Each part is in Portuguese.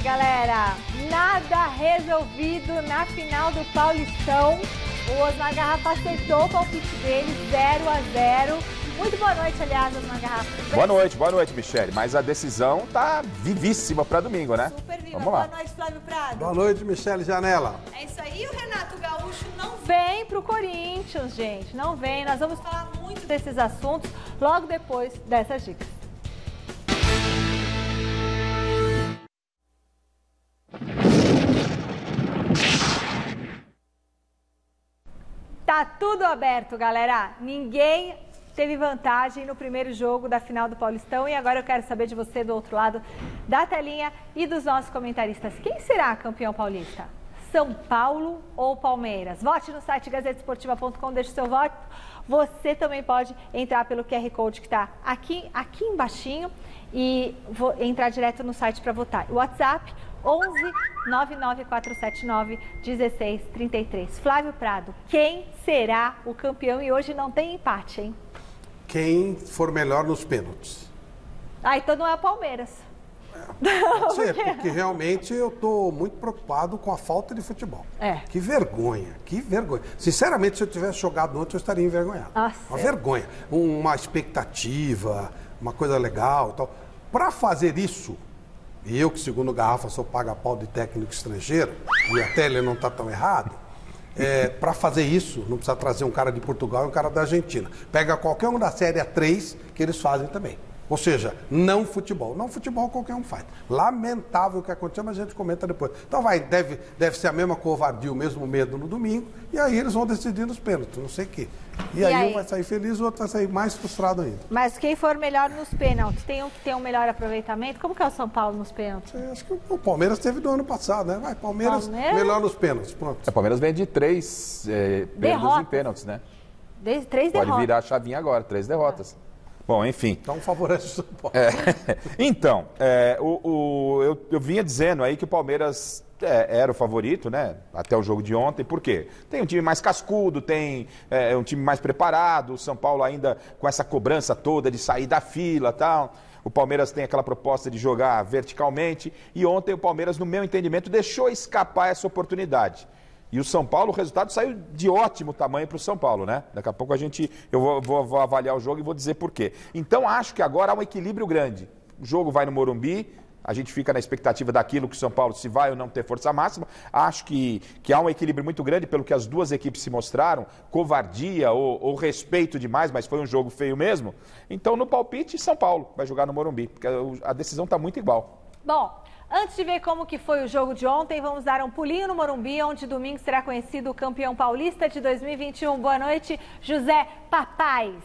galera. Nada resolvido na final do Paulistão. O Osmar Garrafa acertou o palpite dele, 0-0. Muito boa noite, aliás, Osmar Garrafa. Boa noite, Michele. Mas a decisão tá vivíssima para domingo, né? Super viva. Vamos lá. Boa noite, Flávio Prado. Boa noite, Michele Janela. É isso aí, o Renato Gaúcho não vem pro Corinthians, gente. Não vem. Nós vamos falar muito desses assuntos logo depois dessas dicas. Tá tudo aberto, galera. Ninguém teve vantagem no primeiro jogo da final do Paulistão. E agora eu quero saber de você do outro lado da telinha e dos nossos comentaristas. Quem será campeão paulista? São Paulo ou Palmeiras? Vote no site gazetesportiva.com, deixe o seu voto. Você também pode entrar pelo QR Code que está aqui embaixinho e entrar direto no site para votar. O WhatsApp 11 99479 1633. Flávio Prado, quem será o campeão? E hoje não tem empate, hein? Quem for melhor nos pênaltis. Ah, então não é o Palmeiras. Pode ser, porque realmente eu estou muito preocupado com a falta de futebol. Que vergonha, que vergonha. Sinceramente, se eu tivesse jogado ontem, eu estaria envergonhado. Nossa. Uma vergonha. Uma expectativa, uma coisa legal e tal. Para fazer isso, e eu que, segundo o Garrafa, sou paga-pau de técnico estrangeiro, e até ele não está tão errado, para fazer isso, não precisa trazer um cara de Portugal e um cara da Argentina. Pega qualquer um da Série A3, que eles fazem também. Ou seja, não futebol. Não futebol qualquer um faz. Lamentável o que aconteceu, mas a gente comenta depois. Então deve ser a mesma covardia, o mesmo medo no domingo, e aí eles vão decidir nos pênaltis, não sei o quê. E aí um vai sair feliz, o outro vai sair mais frustrado ainda. Mas quem for melhor nos pênaltis, tem um que tem um melhor aproveitamento? Como que é o São Paulo nos pênaltis? Acho que o Palmeiras teve do ano passado, né? Palmeiras melhor nos pênaltis, pronto. O Palmeiras vem de 3 perdas em pênaltis, né? 3 derrotas. Pode virar a chavinha agora, 3 derrotas. Bom, enfim. Então favorece o São Paulo. Então, eu vinha dizendo aí que o Palmeiras era o favorito, né? Até o jogo de ontem. Por quê? Tem um time mais cascudo, tem um time mais preparado. O São Paulo ainda com essa cobrança toda de sair da fila e tal. O Palmeiras tem aquela proposta de jogar verticalmente. E ontem o Palmeiras, no meu entendimento, deixou escapar essa oportunidade. E o São Paulo, o resultado saiu de ótimo tamanho para o São Paulo, né? Daqui a pouco eu vou avaliar o jogo e vou dizer por quê. Então, acho que agora há um equilíbrio grande. O jogo vai no Morumbi, a gente fica na expectativa daquilo que o São Paulo, se vai ou não ter força máxima. Acho que há um equilíbrio muito grande pelo que as duas equipes se mostraram. Covardia ou respeito demais, mas foi um jogo feio mesmo. Então, no palpite, São Paulo vai jogar no Morumbi, porque a decisão está muito igual. Bom, antes de ver como que foi o jogo de ontem, vamos dar um pulinho no Morumbi, onde domingo será conhecido o campeão paulista de 2021. Boa noite, José Papais.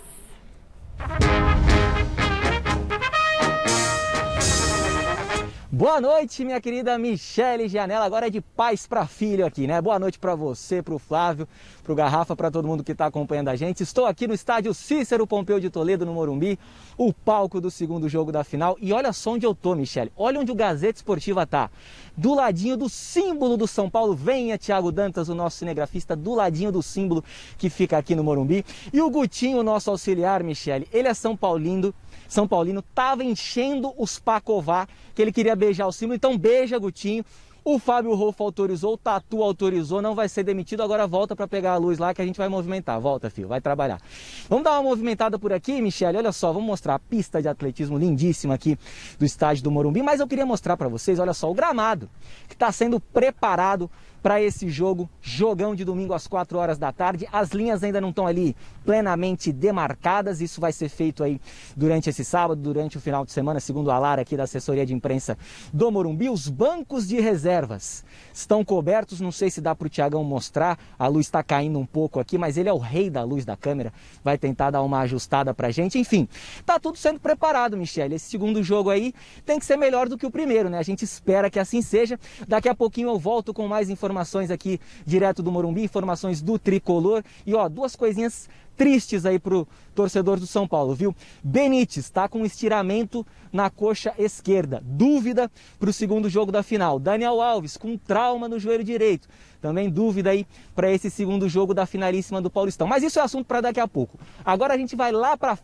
Boa noite, minha querida Michele Janela. Agora é de pais para filho aqui, né? Boa noite para você, para o Flávio, para o Garrafa, para todo mundo que está acompanhando a gente. Estou aqui no estádio Cícero Pompeu de Toledo, no Morumbi, o palco do segundo jogo da final. E olha só onde eu tô, Michele. Olha onde o Gazeta Esportiva tá. Do ladinho do símbolo do São Paulo. Venha, Thiago Dantas, o nosso cinegrafista, do ladinho do símbolo que fica aqui no Morumbi. E o Gutinho, o nosso auxiliar, Michele, ele é São Paulino, estava enchendo os Pacová, que ele queria beijar o símbolo, então beija, Gutinho. O Fábio Rolfo autorizou, o Tatu autorizou, não vai ser demitido, agora volta para pegar a luz lá que a gente vai movimentar. Volta, filho, vai trabalhar. Vamos dar uma movimentada por aqui, Michele, olha só, vamos mostrar a pista de atletismo lindíssima aqui do estádio do Morumbi, mas eu queria mostrar para vocês, olha só, o gramado que está sendo preparado para esse jogão de domingo às 4 horas da tarde. As linhas ainda não estão ali plenamente demarcadas, isso vai ser feito aí durante esse sábado, durante o final de semana, segundo a Lara aqui da assessoria de imprensa do Morumbi. Os bancos de reservas estão cobertos, não sei se dá para o Thiagão mostrar, a luz está caindo um pouco aqui, mas ele é o rei da luz da câmera, vai tentar dar uma ajustada pra gente. Enfim, tá tudo sendo preparado, Michele. Esse segundo jogo aí tem que ser melhor do que o primeiro, né? A gente espera que assim seja. Daqui a pouquinho eu volto com mais informações aqui direto do Morumbi, informações do Tricolor. E ó, duas coisinhas tristes aí pro torcedor do São Paulo, viu? Benítez está com um estiramento na coxa esquerda, dúvida para o segundo jogo da final. Daniel Alves com trauma no joelho direito, também dúvida aí para esse segundo jogo da finalíssima do Paulistão. Mas isso é assunto para daqui a pouco. Agora a gente vai lá para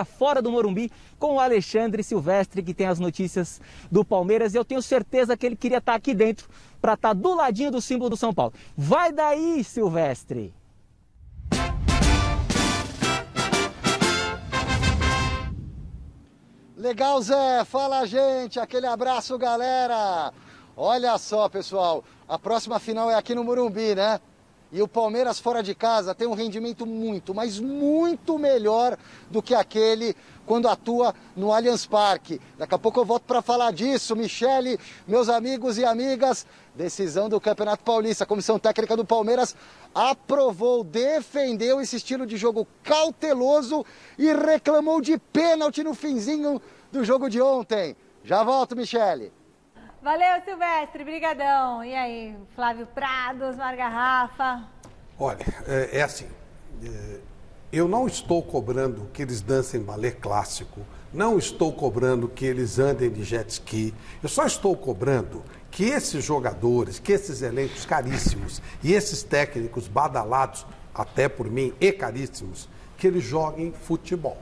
fora do Morumbi, com o Alexandre Silvestre, que tem as notícias do Palmeiras, e eu tenho certeza que ele queria estar aqui dentro para estar do ladinho do símbolo do São Paulo. Vai daí, Silvestre! Legal, Zé. Fala, gente. Aquele abraço, galera. Olha só, pessoal. A próxima final é aqui no Morumbi, né? E o Palmeiras fora de casa tem um rendimento muito, mas muito melhor do que aquele quando atua no Allianz Parque. Daqui a pouco eu volto para falar disso. Michele, meus amigos e amigas, decisão do Campeonato Paulista. A comissão técnica do Palmeiras aprovou, defendeu esse estilo de jogo cauteloso e reclamou de pênalti no finzinho do jogo de ontem. Já volto, Michele. Valeu, Silvestre, brigadão. E aí, Flávio Prados, Mar Garrafa? Olha, é assim, eu não estou cobrando que eles dancem balé clássico, não estou cobrando que eles andem de jet ski, eu só estou cobrando que esses jogadores, que esses elencos caríssimos e esses técnicos badalados, até por mim, e caríssimos, que eles joguem futebol.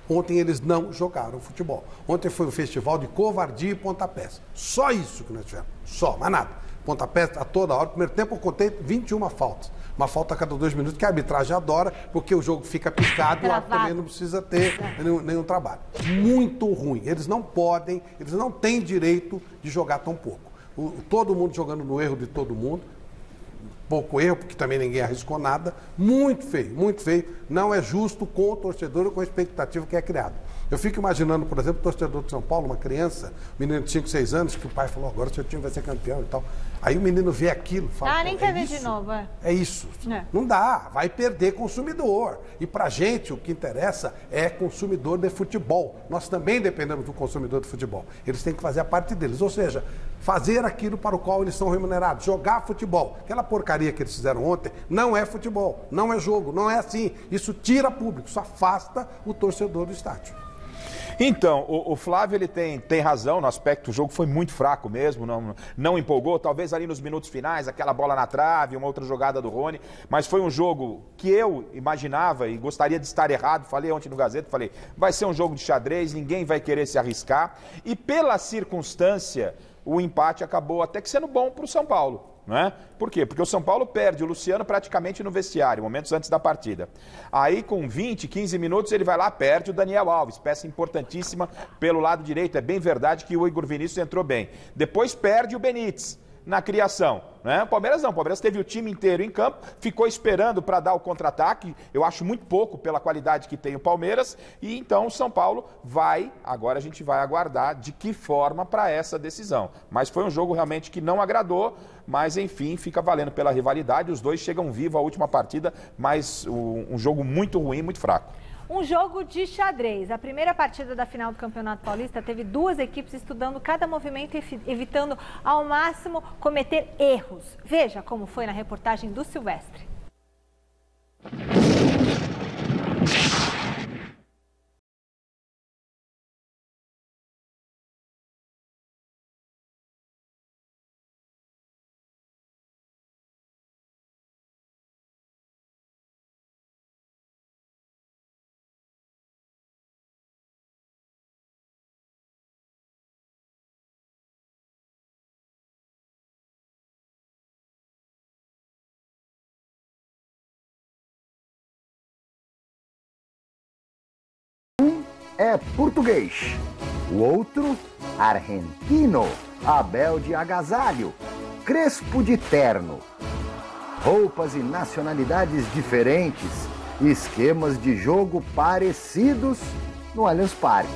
Ontem eles não jogaram futebol. Ontem foi um festival de covardia e pontapés. Só isso que nós tivemos. Só, mais nada. Pontapés a toda hora. No primeiro tempo eu contei 21 faltas. Uma falta a cada 2 minutos, que a arbitragem adora, porque o jogo fica picado e o árbitro também não precisa ter nenhum trabalho. Muito ruim. Eles não podem, eles não têm direito de jogar tão pouco. Todo mundo jogando no erro de todo mundo. Pouco erro, porque também ninguém arriscou nada. Muito feio, muito feio. Não é justo com o torcedor ou com a expectativa que é criada. Eu fico imaginando, por exemplo, o torcedor de São Paulo, uma criança, um menino de 5, 6 anos, que o pai falou, agora o seu time vai ser campeão e tal. Aí o menino vê aquilo, fala, nem quer ver de novo, é. É isso. Não dá, vai perder consumidor. E pra gente o que interessa é consumidor de futebol. Nós também dependemos do consumidor de futebol. Eles têm que fazer a parte deles, ou seja, fazer aquilo para o qual eles são remunerados, jogar futebol. Aquela porcaria que eles fizeram ontem não é futebol, não é jogo, não é assim. Isso tira público, isso afasta o torcedor do estádio. Então, o Flávio ele tem razão no aspecto, o jogo foi muito fraco mesmo, não empolgou, talvez ali nos minutos finais, aquela bola na trave, uma outra jogada do Rony, mas foi um jogo que eu imaginava e gostaria de estar errado, falei ontem no Gazeta, falei, vai ser um jogo de xadrez, ninguém vai querer se arriscar, e pela circunstância, o empate acabou até que sendo bom para o São Paulo. Não é? Por quê? Porque o São Paulo perde o Luciano praticamente no vestiário, momentos antes da partida. Aí com 20, 15 minutos ele vai lá, perde o Daniel Alves, peça importantíssima pelo lado direito. É bem verdade que o Igor Vinícius entrou bem. Depois perde o Benítez na criação. Né? O Palmeiras não, o Palmeiras teve o time inteiro em campo, ficou esperando para dar o contra-ataque, eu acho muito pouco pela qualidade que tem o Palmeiras, e então o São Paulo agora a gente vai aguardar de que forma para essa decisão. Mas foi um jogo realmente que não agradou, mas enfim, fica valendo pela rivalidade, os dois chegam vivos à última partida, mas um jogo muito ruim, muito fraco. Um jogo de xadrez. A primeira partida da final do Campeonato Paulista teve 2 equipes estudando cada movimento e evitando ao máximo cometer erros. Veja como foi na reportagem do Silvestre. É português, o outro argentino, Abel de agasalho, Crespo de terno, roupas e nacionalidades diferentes, esquemas de jogo parecidos no Allianz Parque.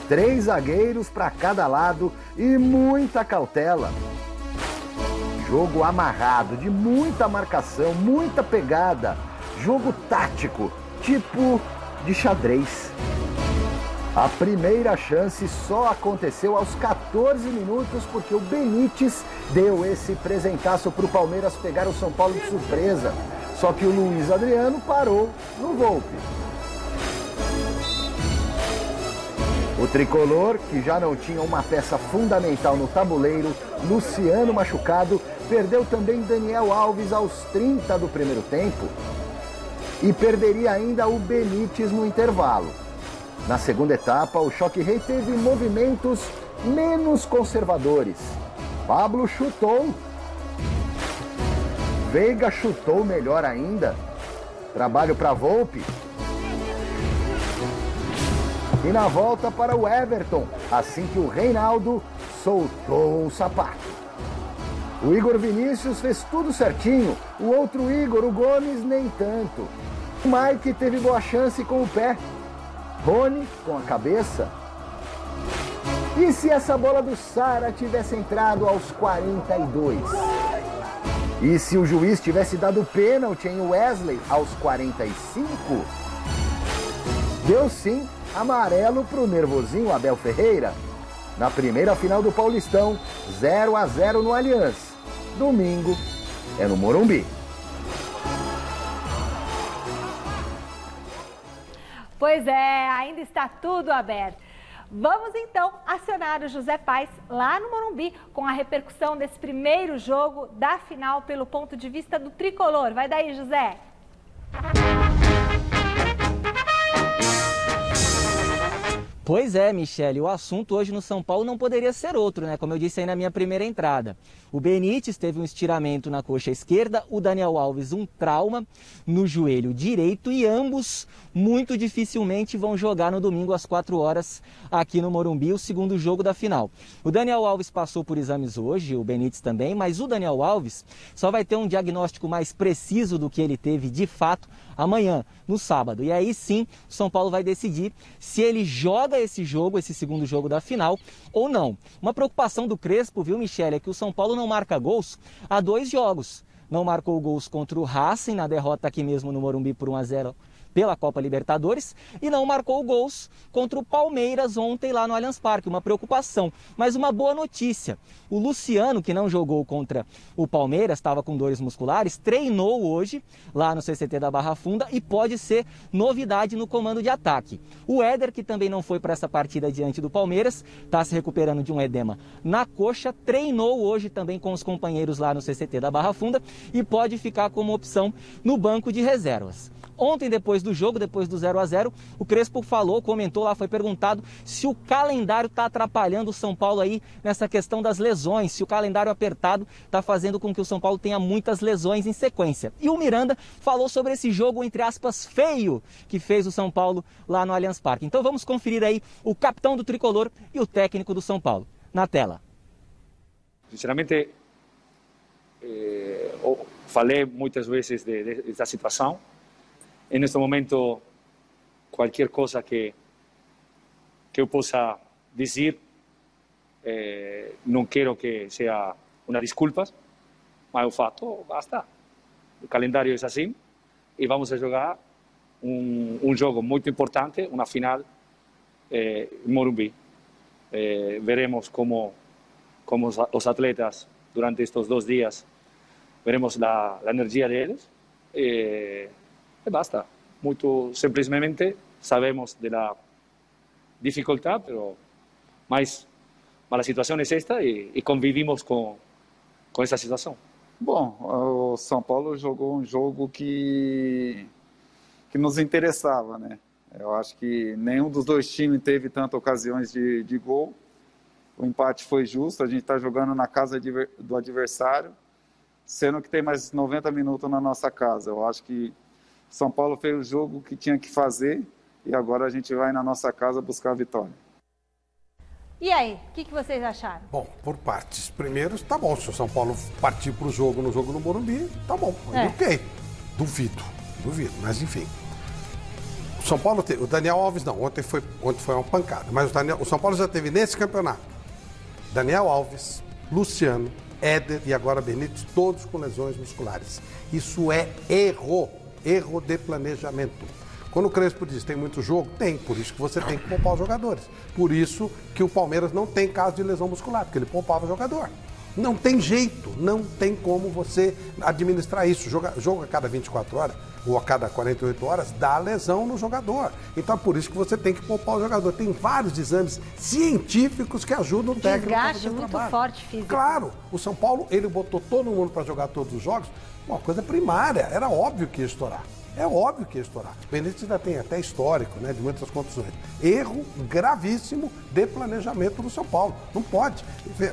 3 zagueiros para cada lado e muita cautela. Jogo amarrado, de muita marcação, muita pegada, jogo tático, tipo de xadrez. A primeira chance só aconteceu aos 14 minutos porque o Benítez deu esse presentaço para o Palmeiras pegar o São Paulo de surpresa. Só que o Luiz Adriano parou no Volpi. O tricolor, que já não tinha uma peça fundamental no tabuleiro, Luciano machucado, perdeu também Daniel Alves aos 30 do primeiro tempo e perderia ainda o Benítez no intervalo. Na segunda etapa, o Choque Rei teve movimentos menos conservadores. Pablo chutou. Veiga chutou melhor ainda. Trabalho para Volpi. E na volta para o Everton, assim que o Reinaldo soltou o sapato. O Igor Vinícius fez tudo certinho, o outro Igor, o Gomes, nem tanto. O Mike teve boa chance com o pé, Rony com a cabeça. E se essa bola do Sara tivesse entrado aos 42? E se o juiz tivesse dado pênalti em Wesley aos 45? Deu sim amarelo para o nervosinho Abel Ferreira. Na primeira final do Paulistão, 0-0 no Allianz. Domingo é no Morumbi. Pois é, ainda está tudo aberto. Vamos então acionar o José Paes lá no Morumbi com a repercussão desse primeiro jogo da final pelo ponto de vista do tricolor. Vai daí, José. Pois é, Michele, o assunto hoje no São Paulo não poderia ser outro, né? Como eu disse aí na minha primeira entrada. O Benítez teve um estiramento na coxa esquerda, o Daniel Alves um trauma no joelho direito e ambos muito dificilmente vão jogar no domingo às 4 horas aqui no Morumbi, o segundo jogo da final. O Daniel Alves passou por exames hoje, o Benítez também, mas o Daniel Alves só vai ter um diagnóstico mais preciso do que ele teve de fato amanhã, no sábado. E aí sim, o São Paulo vai decidir se ele joga esse jogo, esse segundo jogo da final, ou não. Uma preocupação do Crespo, viu, Michele, é que o São Paulo não marca gols há 2 jogos. Não marcou gols contra o Racing, na derrota aqui mesmo no Morumbi por 1-0 pela Copa Libertadores, e não marcou gols contra o Palmeiras ontem lá no Allianz Parque, uma preocupação. Mas uma boa notícia, o Luciano, que não jogou contra o Palmeiras, estava com dores musculares, treinou hoje lá no CCT da Barra Funda e pode ser novidade no comando de ataque. O Éder, que também não foi para essa partida diante do Palmeiras, está se recuperando de um edema na coxa, treinou hoje também com os companheiros lá no CCT da Barra Funda e pode ficar como opção no banco de reservas. Ontem, depois do jogo, depois do 0-0, o Crespo falou, comentou lá, foi perguntado se o calendário está atrapalhando o São Paulo aí nessa questão das lesões, se o calendário apertado está fazendo com que o São Paulo tenha muitas lesões em sequência. E o Miranda falou sobre esse jogo, entre aspas, feio que fez o São Paulo lá no Allianz Parque. Então vamos conferir aí o capitão do Tricolor e o técnico do São Paulo. Na tela. Sinceramente, falei muitas vezes dessa situação. En este momento, cualquier cosa que yo pueda decir, no quiero que sea una disculpa, mas o fato, basta. El calendario es así y vamos a jugar un juego muy importante, una final en Morumbi. Veremos cómo los atletas durante estos 2 días, veremos la energía de ellos. Basta, muy simplesmente sabemos de la dificultad, pero más a situação é esta e convivimos com essa situação. Bom, o São Paulo jogou um jogo que nos interessava, né? Eu acho que nenhum dos 2 times teve tantas ocasiões de gol. O empate foi justo, a gente está jogando na casa do adversário, sendo que tem mais 90 minutos na nossa casa. Eu acho que São Paulo fez o jogo que tinha que fazer e agora a gente vai na nossa casa buscar a vitória. E aí, o que vocês acharam? Bom, por partes. Primeiro, tá bom. Se o São Paulo partir pro jogo no Morumbi, tá bom. Ok. Duvido, mas enfim. O São Paulo teve, o Daniel Alves não, ontem foi uma pancada, mas o São Paulo já teve nesse campeonato Daniel Alves, Luciano, Éder e agora Benítez, todos com lesões musculares. Isso é erro de planejamento. Quando o Crespo diz tem muito jogo, tem, por isso que você tem que poupar os jogadores. Por isso que o Palmeiras não tem caso de lesão muscular, porque ele poupava o jogador. Não tem jeito, não tem como você administrar isso. Jogo a cada 24 horas ou a cada 48 horas dá lesão no jogador. Então é por isso que você tem que poupar o jogador. Tem vários exames científicos que ajudam o técnico a fazer desgaste o muito trabalho. forte físico. Claro, o São Paulo, ele botou todo mundo para jogar todos os jogos, uma coisa primária, era óbvio que ia estourar. É óbvio que ia estourar. O Benítez ainda tem até histórico, né, de muitas contusões. Erro gravíssimo de planejamento do São Paulo. Não pode.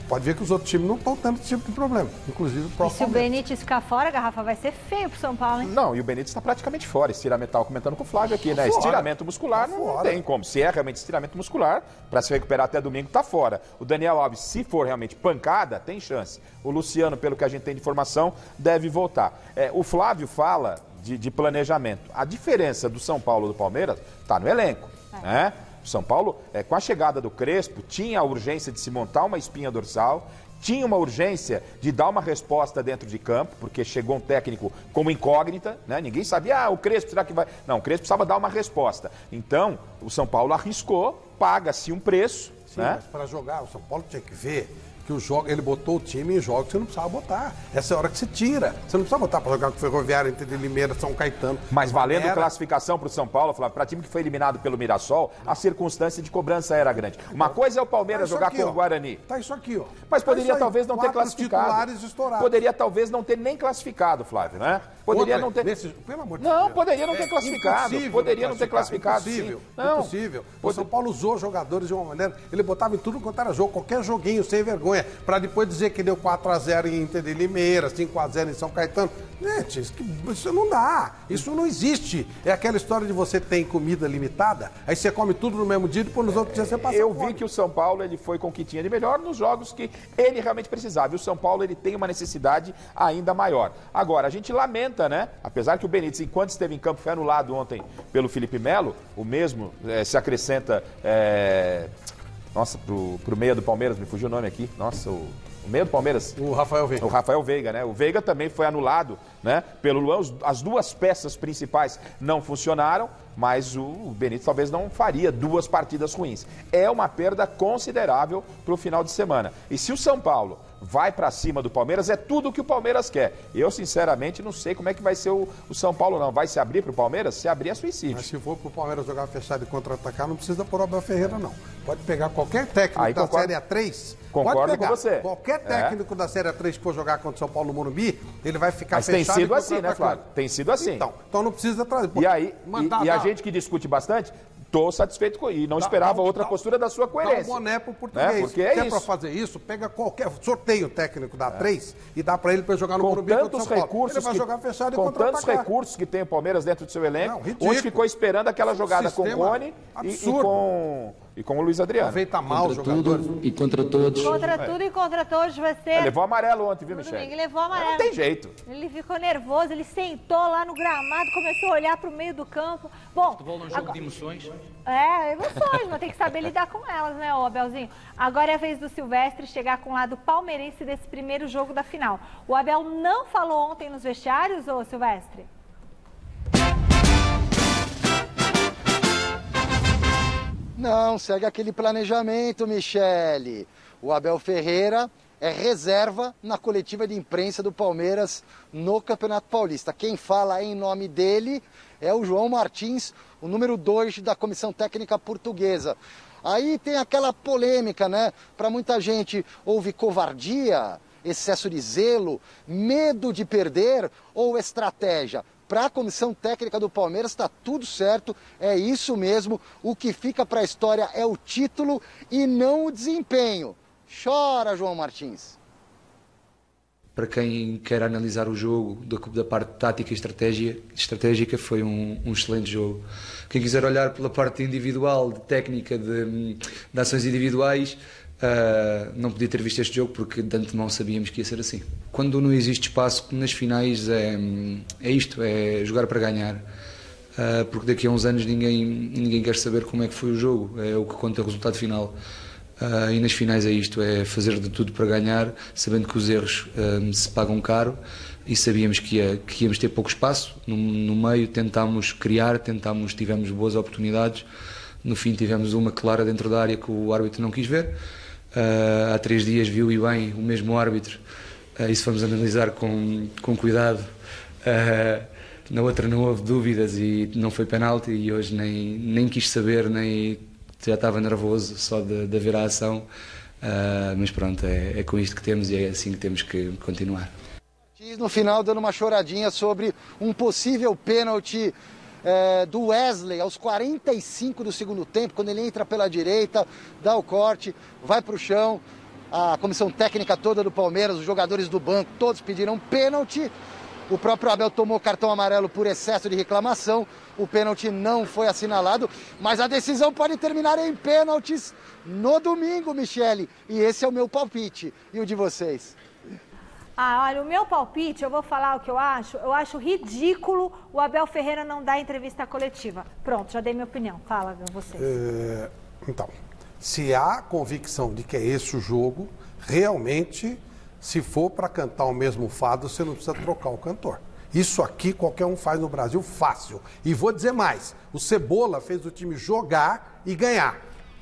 Pode ver que os outros times não estão tendo esse tipo de problema, inclusive o próprio E se o Palmeiras. Benítez ficar fora, Garrafa, vai ser feio pro São Paulo, hein? Não, e o Benítez está praticamente fora. Estiramento, estava comentando com o Flávio aqui, né? Fora. Estiramento muscular Tá não fora. tem como. Se é realmente estiramento muscular, para se recuperar até domingo, tá fora. O Daniel Alves, se for realmente pancada, tem chance. O Luciano, pelo que a gente tem de informação, deve voltar. O Flávio fala de planejamento. A diferença do São Paulo e do Palmeiras está no elenco, né? O São Paulo, com a chegada do Crespo, tinha a urgência de se montar uma espinha dorsal, tinha uma urgência de dar uma resposta dentro de campo, porque chegou um técnico como incógnita, né? Ninguém sabia, o Crespo, será que vai... Não, o Crespo precisava dar uma resposta. Então, o São Paulo arriscou, paga-se um preço, Sim, né? mas para jogar, o São Paulo tinha que ver que ele botou o time em jogos que você não precisava botar. Essa é a hora que você tira. Você não precisa botar para jogar com o Ferroviário, entre Limeira, São Caetano. Mas valendo classificação para o São Paulo, Flávio, para time que foi eliminado pelo Mirassol, a circunstância de cobrança era grande. Uma coisa é o Palmeiras Tá isso jogar aqui, com ó. o Guarani. Tá isso aqui, ó. Mas Tá poderia isso aí. talvez não ter 4 classificado. titulares estourados. Poderia talvez não ter nem classificado, Flávio, né? Poderia Outra, não ter. Pelo amor de Não, Deus. poderia não ter classificado. Impossível Poderia não ter classificado. Impossível. Sim. Não. Impossível. O São Paulo usou jogadores de uma maneira. Ele botava em tudo quanto era jogo, qualquer joguinho, sem vergonha, para depois dizer que deu 4-0 em Inter de Limeira, 5-0 em São Caetano. Gente, isso não dá. Isso não existe. É aquela história de você tem comida limitada, aí você come tudo no mesmo dia e depois nos outros dias você passa Eu fome. vi que o São Paulo ele foi com o que tinha de melhor nos jogos que ele realmente precisava. E o São Paulo ele tem uma necessidade ainda maior. Agora, a gente lamenta, né? Apesar que o Benítez, enquanto esteve em campo, foi anulado ontem pelo Felipe Melo, o mesmo se acrescenta... Nossa, pro meia do Palmeiras, me fugiu o nome aqui. Nossa, o meia do Palmeiras. O Rafael Veiga. O Rafael Veiga, né? O Veiga também foi anulado, né? Pelo Luan. As duas peças principais não funcionaram, mas o Benítez talvez não faria 2 partidas ruins. É uma perda considerável para o final de semana. E se o São Paulo vai para cima do Palmeiras, é tudo o que o Palmeiras quer. Eu, sinceramente, não sei como é que vai ser o São Paulo, não. Vai se abrir para o Palmeiras? Se abrir é suicídio. Mas se for pro Palmeiras jogar fechado e contra-atacar, não precisa pôr o Abel Ferreira, não. Pode pegar qualquer técnico Aí da concordo. Série A3. Concordo pode pegar. com você. Qualquer técnico da Série A3 que for jogar contra o São Paulo no Morumbi, ele vai ficar Mas tem fechado sido e assim, né, contra-atacando. Flávio? Tem sido assim. Então não precisa trazer. E aí, a gente que discute bastante, estou satisfeito com isso. E não esperava outra postura da sua coerência. Dá um boné pro português. Né? Porque é Se é isso. pra fazer isso, pega qualquer... Sorteio técnico da A3 e dá pra ele pra jogar no Com Morumbi contra o tantos São Paulo. recursos Ele vai jogar fechado e com tantos contra-atacar. recursos que tem o Palmeiras dentro do seu elenco, Não, ridículo. hoje ficou esperando aquela jogada com o Sistema Rony absurdo. e com o Luiz Adriano. Aproveita mal os Contra jogadores. tudo e contra todos. Contra tudo e contra todos vai ser... Levou amarelo ontem, viu, no domingo. Michele? Levou amarelo. Não tem jeito. Ele ficou nervoso, ele sentou lá no gramado, começou a olhar pro meio do campo. Bom, Futebol é um jogo de emoções. Emoções, mas tem que saber lidar com elas, né, ô Abelzinho? Agora é a vez do Silvestre chegar com o lado palmeirense desse primeiro jogo da final. O Abel não falou ontem nos vestiários, ô Silvestre? Não, segue aquele planejamento, Michele. O Abel Ferreira é reserva na coletiva de imprensa do Palmeiras no Campeonato Paulista. Quem fala em nome dele é o João Martins, o número 2 da Comissão Técnica Portuguesa. Aí tem aquela polêmica, né? Para muita gente houve covardia, excesso de zelo, medo de perder ou estratégia. Para a comissão técnica do Palmeiras está tudo certo, é isso mesmo. O que fica para a história é o título e não o desempenho. Chora, João Martins. Para quem quer analisar o jogo da parte tática e estratégica foi um excelente jogo. Quem quiser olhar pela parte individual, de técnica, de ações individuais, não podia ter visto este jogo porque de antemão sabíamos que ia ser assim. Quando não existe espaço nas finais é isto, é jogar para ganhar. Porque daqui a uns anos ninguém quer saber como é que foi o jogo, é o que conta o resultado final. E nas finais é isto, é fazer de tudo para ganhar, sabendo que os erros se pagam caro e sabíamos que íamos ter pouco espaço. No meio tentámos criar, tivemos boas oportunidades, no fim tivemos uma clara dentro da área que o árbitro não quis ver. há 3 dias viu e bem o mesmo árbitro, e se formos analisar com cuidado, na outra não houve dúvidas e não foi penalti, e hoje nem quis saber, nem já estava nervoso só de ver a ação, mas pronto, é com isto que temos e é assim que temos que continuar. No final dando uma choradinha sobre um possível pênalti do Wesley aos 45 do segundo tempo, quando ele entra pela direita, dá o corte, vai para o chão, a comissão técnica toda do Palmeiras, os jogadores do banco, todos pediram pênalti. O próprio Abel tomou cartão amarelo por excesso de reclamação, o pênalti não foi assinalado, mas a decisão pode terminar em pênaltis no domingo, Michele, e esse é o meu palpite. E o de vocês? Olha, o meu palpite, eu vou falar o que eu acho ridículo o Abel Ferreira não dar entrevista coletiva. Pronto, já dei minha opinião, fala vocês. Então, se há convicção de que é esse o jogo, realmente, se for para cantar o mesmo fado, você não precisa trocar o cantor. Isso aqui qualquer um faz no Brasil fácil. E vou dizer mais, o Cebola fez o time jogar e ganhar.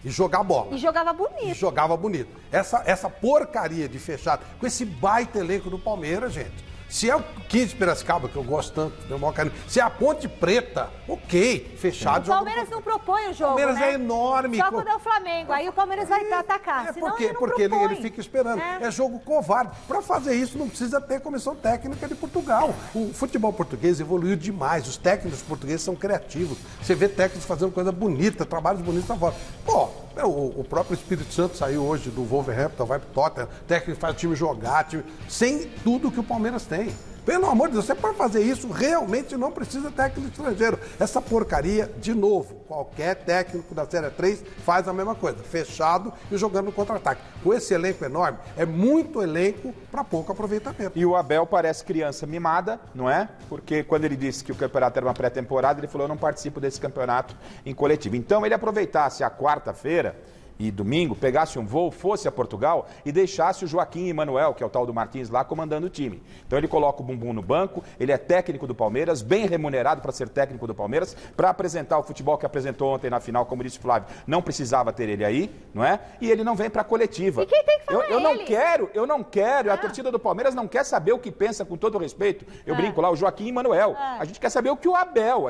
E jogar bola. E jogava bonito. E jogava bonito. Essa porcaria de fechado, com esse baita elenco do Palmeiras, gente. Se é o 15 de Piracicaba, que eu gosto tanto, meu maior carinho, se é a Ponte Preta, ok, fechado. O Palmeiras não propõe o jogo, O Palmeiras né? é enorme. Só quando é o Flamengo, aí o Palmeiras vai atacar. Porque ele fica esperando. É jogo covarde. Para fazer isso não precisa ter comissão técnica de Portugal. O futebol português evoluiu demais. Os técnicos portugueses são criativos. Você vê técnicos fazendo coisa bonita, trabalhos bonitos na fora. Pô, o próprio Espírito Santo saiu hoje do Wolverhampton, vai pro Tottenham, o técnico faz o time jogar, sem tudo que o Palmeiras tem. Pelo amor de Deus, você para fazer isso realmente não precisa técnico estrangeiro. Essa porcaria, de novo, qualquer técnico da Série 3 faz a mesma coisa, fechado e jogando no contra-ataque. Com esse elenco enorme, é muito elenco para pouco aproveitamento. E o Abel parece criança mimada, não é? Porque quando ele disse que o campeonato era uma pré-temporada, ele falou, eu não participo desse campeonato em coletivo. Então ele aproveitasse a quarta-feira e domingo, pegasse um voo, fosse a Portugal e deixasse o Joaquim Emanuel, que é o tal do Martins lá, comandando o time. Então ele coloca o bumbum no banco, ele é técnico do Palmeiras, bem remunerado para ser técnico do Palmeiras, para apresentar o futebol que apresentou ontem na final, como disse o Flávio, não precisava ter ele aí, não é? E ele não vem para a coletiva. E quem tem que falar eu não quero, a torcida do Palmeiras não quer saber o que pensa, com todo respeito. Eu brinco lá, o Joaquim Emanuel. A gente quer saber o que o Abel,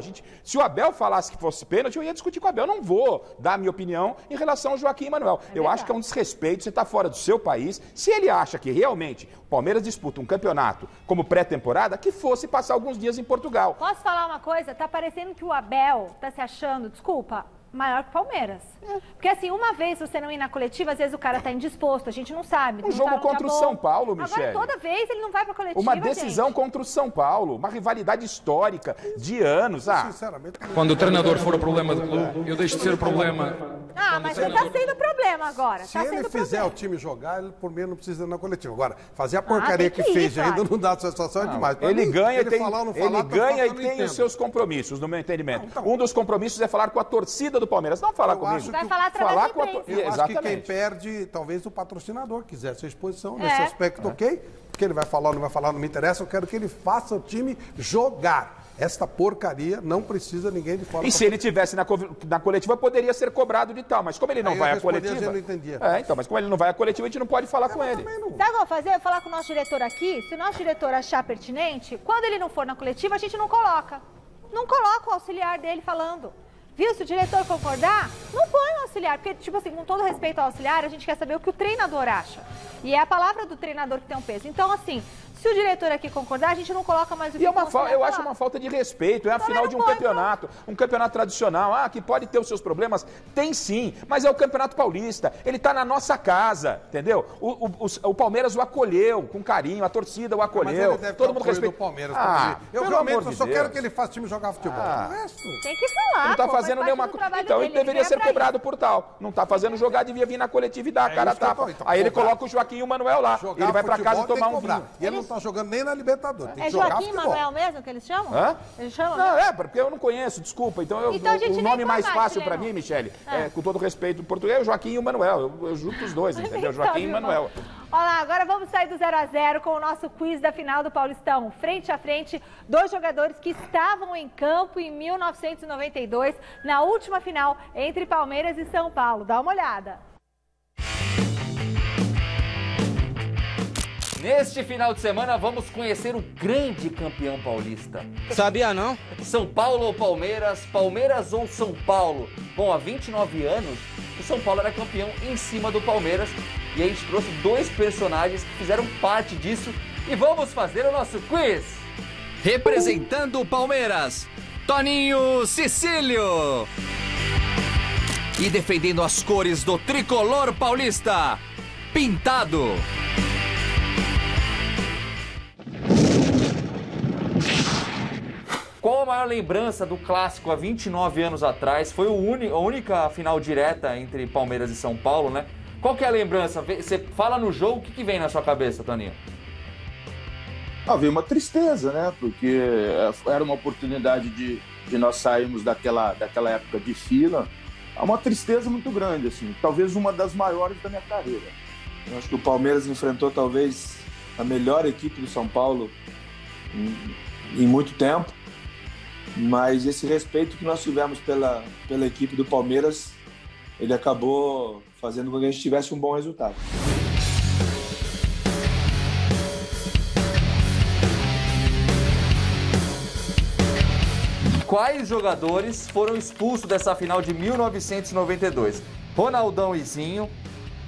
se o Abel falasse que fosse pênalti, eu ia discutir com o Abel. Eu não vou dar a minha opinião em relação ao Joaquim Emanuel. Eu acho que é um desrespeito, você está fora do seu país. Se ele acha que realmente o Palmeiras disputa um campeonato como pré-temporada, que fosse passar alguns dias em Portugal. Posso falar uma coisa? Tá parecendo que o Abel tá se achando, desculpa, maior que o Palmeiras. Porque assim, uma vez você não ir na coletiva, às vezes o cara tá indisposto, a gente não sabe. Um jogo contra o São Paulo, Michele. Agora toda vez ele não vai pra coletiva, uma decisão contra o São Paulo, uma rivalidade histórica de anos. Sinceramente, quando o treinador for o problema do clube, eu deixo de ser o problema. Mas você tá sendo problema agora. Se ele fizer o time jogar, ele por mim não precisa ir na coletiva. Agora, fazer a porcaria que fez e ainda não dá satisfação é demais. Ele ganha e tem os seus compromissos, no meu entendimento. Um dos compromissos é falar com a torcida do Palmeiras. Não falar comigo. Vai falar através de imprensa. Eu acho que quem perde, talvez o patrocinador quisesse a exposição nesse aspecto, ok? Porque ele vai falar ou não vai falar, não me interessa. Eu quero que ele faça o time jogar. Esta porcaria não precisa ninguém de fora. E se ele tivesse na coletiva, poderia ser cobrado de tal. Mas como ele não vai à coletiva... Eu não entendia. Mas como ele não vai à coletiva, a gente não pode falar com ele. Sabe o que eu vou fazer? Eu vou falar com o nosso diretor aqui. Se o nosso diretor achar pertinente, quando ele não for na coletiva, a gente não coloca. Não coloca o auxiliar dele falando. Viu? Se o diretor concordar, não põe o auxiliar. Porque, tipo assim, com todo respeito ao auxiliar, a gente quer saber o que o treinador acha. E é a palavra do treinador que tem um peso. Então, assim, se o diretor aqui concordar, a gente não coloca mais o que eu acho uma falta de respeito. É a final de um campeonato. Um campeonato tradicional. Que pode ter os seus problemas. Tem sim. Mas é o Campeonato Paulista. Ele está na nossa casa. Entendeu? O Palmeiras o acolheu com carinho. A torcida o acolheu. Mas ele deve todo mundo respeita. Do Palmeiras, eu realmente só quero que ele faça o time jogar futebol. O resto... Tem que falar. Não está fazendo nenhuma coisa. Então ele deveria ser cobrado por tal. Não está fazendo jogar, devia vir na coletiva e dar a cara a tapa. Aí ele coloca o Joaquim Emanuel lá. Ele vai para casa tomar um vinho. E ele não está jogando nem na Libertadores. Tem que jogar Joaquim Emanuel mesmo que eles chamam? Eles chamam? Não, porque eu não conheço, desculpa. Então o nome mais fácil para mim, Michele, com todo respeito do português, é o Joaquim Emanuel. Eu junto os dois, entendeu? Joaquim Emanuel. Olha lá, agora vamos sair do 0-0 com o nosso quiz da final do Paulistão. Frente a frente, dois jogadores que estavam em campo em 1992, na última final entre Palmeiras e São Paulo. Dá uma olhada. Neste final de semana vamos conhecer o grande campeão paulista. Sabia não? São Paulo ou Palmeiras? Palmeiras ou São Paulo? Bom, há 29 anos o São Paulo era campeão em cima do Palmeiras e a gente trouxe 2 personagens que fizeram parte disso e vamos fazer o nosso quiz. Representando o Palmeiras, Toninho Cecílio. E defendendo as cores do tricolor paulista, Pintado. Qual a maior lembrança do clássico há 29 anos atrás? Foi a única final direta entre Palmeiras e São Paulo, né? Qual que é a lembrança? Você fala no jogo, o que vem na sua cabeça, Toninho? Veio uma tristeza, né? Porque era uma oportunidade de nós sairmos daquela época de fila. É uma tristeza muito grande, assim. Talvez uma das maiores da minha carreira. Eu acho que o Palmeiras enfrentou talvez a melhor equipe do São Paulo em muito tempo. Mas esse respeito que nós tivemos pela equipe do Palmeiras, ele acabou fazendo com que a gente tivesse um bom resultado. Quais jogadores foram expulsos dessa final de 1992? Ronaldão e Zinho,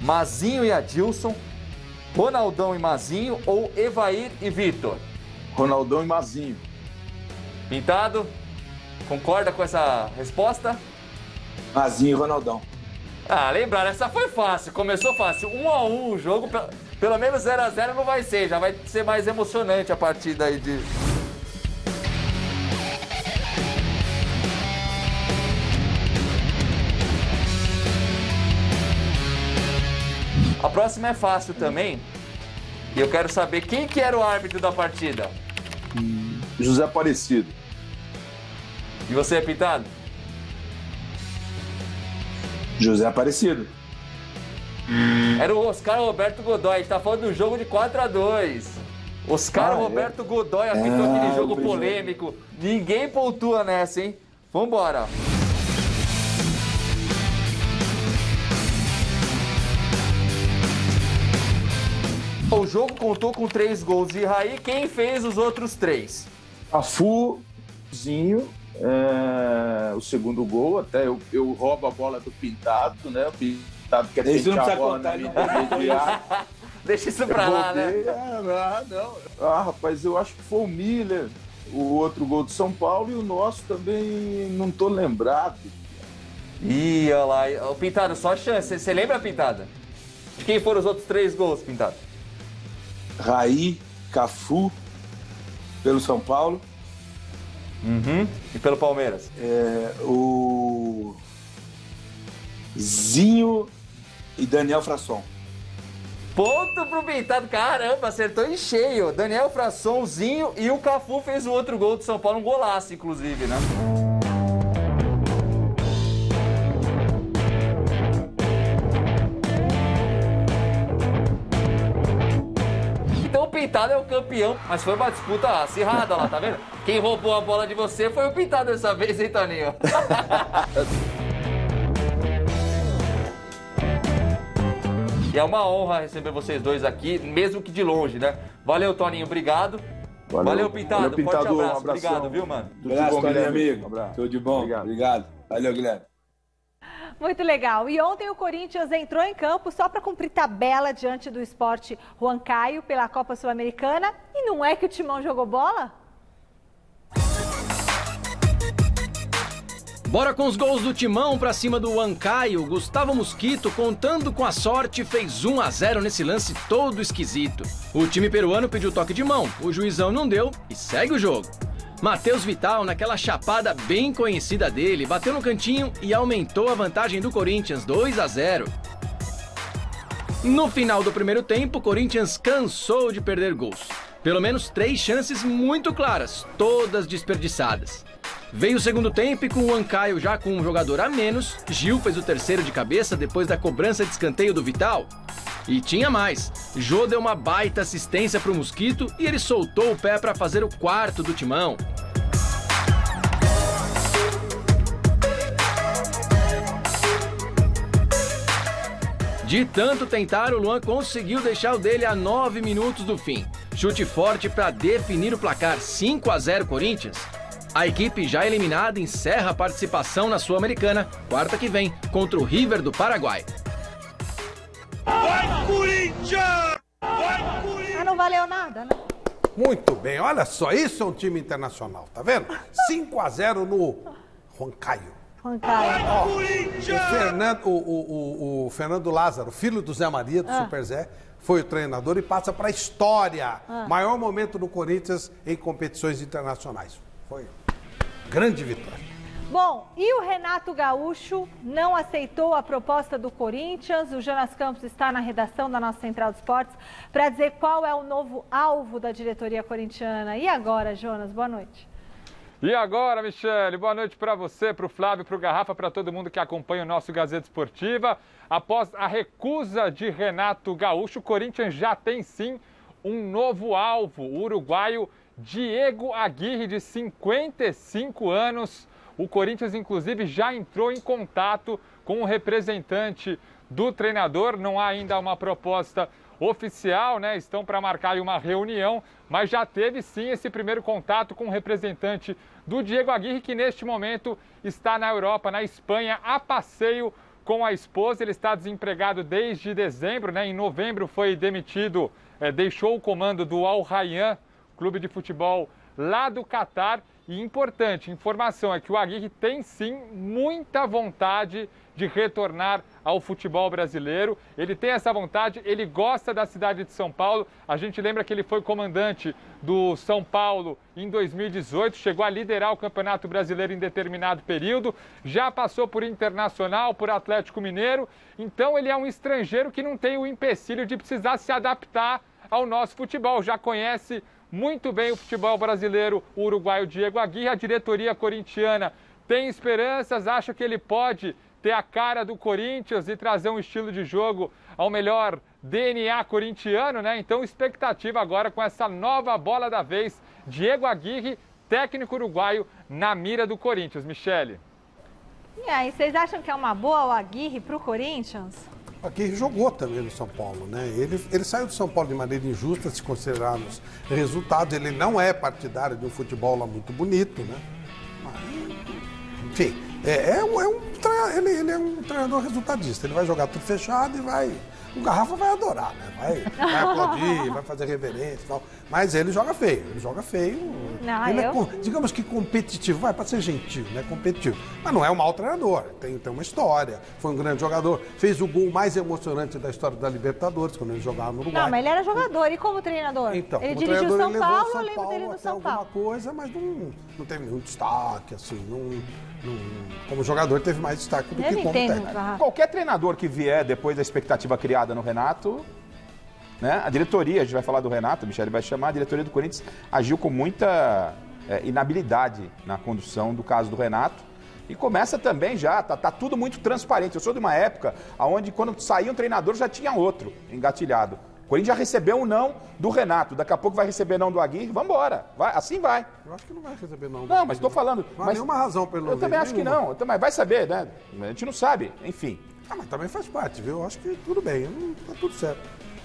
Mazinho e Adilson, Ronaldão e Mazinho ou Evair e Vitor? Ronaldão e Mazinho. Pintado, concorda com essa resposta? Mazinho e Ronaldão. Lembraram, essa foi fácil, começou fácil. 1-1 o jogo, pelo menos 0-0 não vai ser, já vai ser mais emocionante a partida aí de... A próxima é fácil também, e eu quero saber quem que era o árbitro da partida. José Aparecido. E você, Pintado? José Aparecido. Era o Oscar Roberto Godoy, a gente tá falando do jogo de 4-2. Oscar Roberto Godoy apitou aquele jogo polêmico. Ninguém pontua nessa, hein? Vambora. O jogo contou com 3 gols de Raí. Quem fez os outros 3? Cafuzinho, o segundo gol. Até eu roubo a bola do Pintado, né? O Pintado quer tentar a bola na linha intermediária. Deixa isso pra lá, né? Rapaz, eu acho que foi o Miller, o outro gol do São Paulo, e o nosso também não tô lembrado. Ih, olha lá. O Pintado, só chance. Você lembra, Pintada? De quem foram os outros 3 gols, Pintado? Raí, Cafu, pelo São Paulo. E pelo Palmeiras? O Zinho e Daniel Frasson. Ponto pro Pintado. Caramba, acertou em cheio. Daniel Frasson, Zinho e o Cafu fez o outro gol do São Paulo. Um golaço, inclusive, né? Então o Pintado é o campeão, mas foi uma disputa acirrada lá, tá vendo? Quem roubou a bola de você foi o Pintado dessa vez, hein, Toninho? E é uma honra receber vocês dois aqui, mesmo que de longe, né? Valeu, Toninho, obrigado. Valeu, Pintado. Valeu, Pintado. Forte abraço. Um Obrigado, viu, mano? Tudo de bom, meu amigo. Tudo de bom. Obrigado. Valeu, Guilherme. Muito legal. E ontem o Corinthians entrou em campo só para cumprir tabela diante do Sport Huancayo pela Copa Sul-Americana. E não é que o Timão jogou bola? Bora com os gols do Timão pra cima do Huancayo. Gustavo Mosquito, contando com a sorte, fez 1-0 nesse lance todo esquisito. O time peruano pediu toque de mão, o juizão não deu e segue o jogo. Matheus Vital, naquela chapada bem conhecida dele, bateu no cantinho e aumentou a vantagem do Corinthians, 2-0. No final do primeiro tempo, o Corinthians cansou de perder gols. Pelo menos 3 chances muito claras, todas desperdiçadas. Veio o segundo tempo e com o Huancayo já com um jogador a menos, Gil fez o terceiro de cabeça depois da cobrança de escanteio do Vital. E tinha mais, Jô deu uma baita assistência para o Mosquito e ele soltou o pé para fazer o 4º do Timão. De tanto tentar, o Luan conseguiu deixar o dele a 9 minutos do fim. Chute forte para definir o placar, 5-0 Corinthians. A equipe já eliminada encerra a participação na Sul-Americana, quarta que vem, contra o River do Paraguai. Vai, Corinthians! Vai, Corinthians! Mas não valeu nada, né? Muito bem, olha só, isso é um time internacional, tá vendo? 5-0 no Huancayo. O Fernando Lázaro, filho do Zé Maria, do Super Zé, foi o treinador e passa para a história. Maior momento do Corinthians em competições internacionais. Foi grande vitória. Bom, e o Renato Gaúcho não aceitou a proposta do Corinthians. O Jonas Campos está na redação da nossa Central de Esportes para dizer qual é o novo alvo da diretoria corintiana. E agora, Jonas, boa noite. E agora, Michele, boa noite para você, para o Flávio, para o Garrafa, para todo mundo que acompanha o nosso Gazeta Esportiva. Após a recusa de Renato Gaúcho, o Corinthians já tem sim um novo alvo, o uruguaio Diego Aguirre, de 55 anos. O Corinthians, inclusive, já entrou em contato com o representante do treinador. Não há ainda uma proposta oficial, né? Estão para marcar uma reunião, mas já teve sim esse primeiro contato com o representante do Diego Aguirre, que neste momento está na Europa, na Espanha, a passeio com a esposa. Ele está desempregado desde dezembro, né? Em novembro foi demitido, deixou o comando do Al Rayyan, clube de futebol lá do Catar. E importante, informação é que o Aguirre tem sim muita vontade de retornar ao futebol brasileiro. Ele tem essa vontade, ele gosta da cidade de São Paulo. A gente lembra que ele foi comandante do São Paulo em 2018, chegou a liderar o Campeonato Brasileiro em determinado período, já passou por Internacional, por Atlético Mineiro. Então ele é um estrangeiro que não tem o empecilho de precisar se adaptar ao nosso futebol, já conhece muito bem o futebol brasileiro, o uruguaio Diego Aguirre. A diretoria corintiana tem esperanças, acha que ele pode ter a cara do Corinthians e trazer um estilo de jogo ao melhor DNA corintiano, né? Então, expectativa agora com essa nova bola da vez, Diego Aguirre, técnico uruguaio, na mira do Corinthians. Michele. E aí, vocês acham que é uma boa o Aguirre para o Corinthians? Aguirre jogou também no São Paulo, né? Ele saiu do São Paulo de maneira injusta, se considerar os resultados. Ele não é partidário de um futebol lá muito bonito, né? Mas, enfim, ele é um treinador resultadista. Ele vai jogar tudo fechado e vai... O Garrafa vai adorar, né? Vai aplaudir, vai fazer reverência e tal. Mas ele joga feio, Não, ele é, digamos que competitivo, vai, para ser gentil, né? Competitivo. Mas não é um mau treinador, tem uma história, foi um grande jogador. Fez o gol mais emocionante da história da Libertadores, quando ele jogava no Uruguai. Não, mas ele era jogador, e como treinador? Então, ele como dirigiu treinador, São Paulo, eu lembro dele no São Paulo. Alguma coisa, mas não teve nenhum destaque, assim, como jogador teve mais destaque do que como técnico. Qualquer treinador que vier depois da expectativa criada no Renato, né? A diretoria, a gente vai falar do Renato, o Michele vai chamar, a diretoria do Corinthians agiu com muita inabilidade na condução do caso do Renato. E começa também já, tá tudo muito transparente. Eu sou de uma época onde quando saía um treinador já tinha outro engatilhado. O Corinthians já recebeu um não do Renato, daqui a pouco vai receber não do Aguirre, vamos embora, assim vai. Eu acho que não vai receber não. Não, mas estou falando... Não há nenhuma razão pelo Eu também acho que não, mas vai saber, né? A gente não sabe, enfim. Mas também faz parte, viu? Eu acho que tudo bem, tá tudo certo.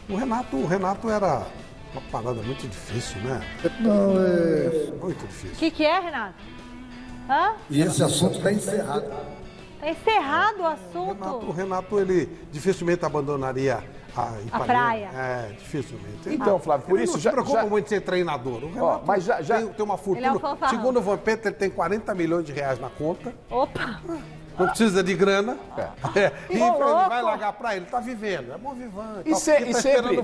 O Renato era uma parada muito difícil, né? Não, muito difícil. O que é, Renato? Hã? E esse assunto está encerrado. Está encerrado o assunto? O Renato, ele dificilmente abandonaria a praia. Dificilmente. Então, Flávio, por isso não se preocupa muito em ser treinador. O Renato mas já tem uma fortuna. É Segundo o Vampeta, ele tem 40 milhões de reais na conta. Opa! Não precisa de grana. E ele vai largar pra ele, tá vivendo. É bom vivante. E sempre.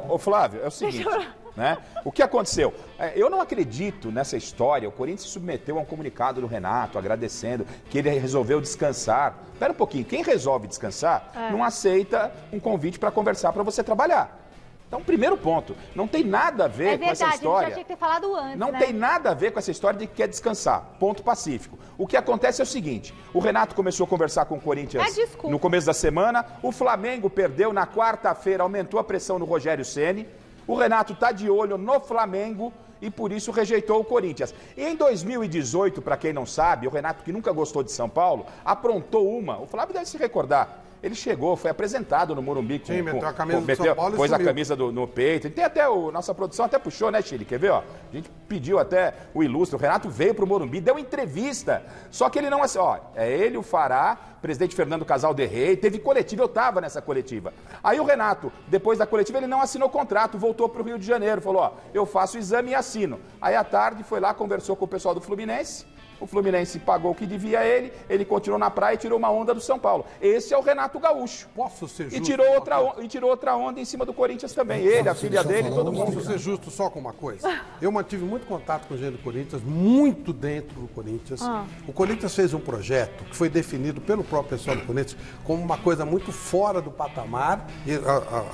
Ô Flávio, é o seguinte, né? O que aconteceu? Eu não acredito nessa história. O Corinthians se submeteu a um comunicado do Renato, agradecendo que ele resolveu descansar. Espera um pouquinho, quem resolve descansar não aceita um convite para conversar, para você trabalhar. Então, primeiro ponto, não tem nada a ver com essa história. É verdade, a gente já tinha que ter falado antes, Não tem nada a ver com essa história de que quer descansar. Ponto pacífico. O que acontece é o seguinte, o Renato começou a conversar com o Corinthians no começo da semana, o Flamengo perdeu na quarta-feira, aumentou a pressão no Rogério Ceni, o Renato está de olho no Flamengo e por isso rejeitou o Corinthians. E em 2018, para quem não sabe, o Renato, que nunca gostou de São Paulo, aprontou uma, o Flávio deve se recordar, Ele chegou, foi apresentado no Morumbi. Sim, meteu a camisa do São Paulo e pôs a sumiu. camisa no peito. E tem até nossa produção até puxou, né, Chile? Quer ver, ó? A gente pediu até o ilustre. O Renato veio pro Morumbi, deu entrevista. Só que ele não... Ó, é ele, o Fará, presidente Fernando Casal de Rey, teve coletiva, eu tava nessa coletiva. Aí o Renato, depois da coletiva, ele não assinou contrato, voltou pro Rio de Janeiro, falou, ó, eu faço o exame e assino. Aí à tarde foi lá, conversou com o pessoal do Fluminense, o Fluminense pagou o que devia a ele continuou na praia e tirou uma onda do São Paulo. Esse é o Renato Gaúcho. Posso ser justo? E tirou outra onda em cima do Corinthians também. Ele, a filha dele, todo mundo. Posso ser justo só com uma coisa? Eu mantive muito contato com o gente do Corinthians, muito dentro do Corinthians. O Corinthians fez um projeto que foi definido pelo próprio pessoal do Corinthians como uma coisa muito fora do patamar. E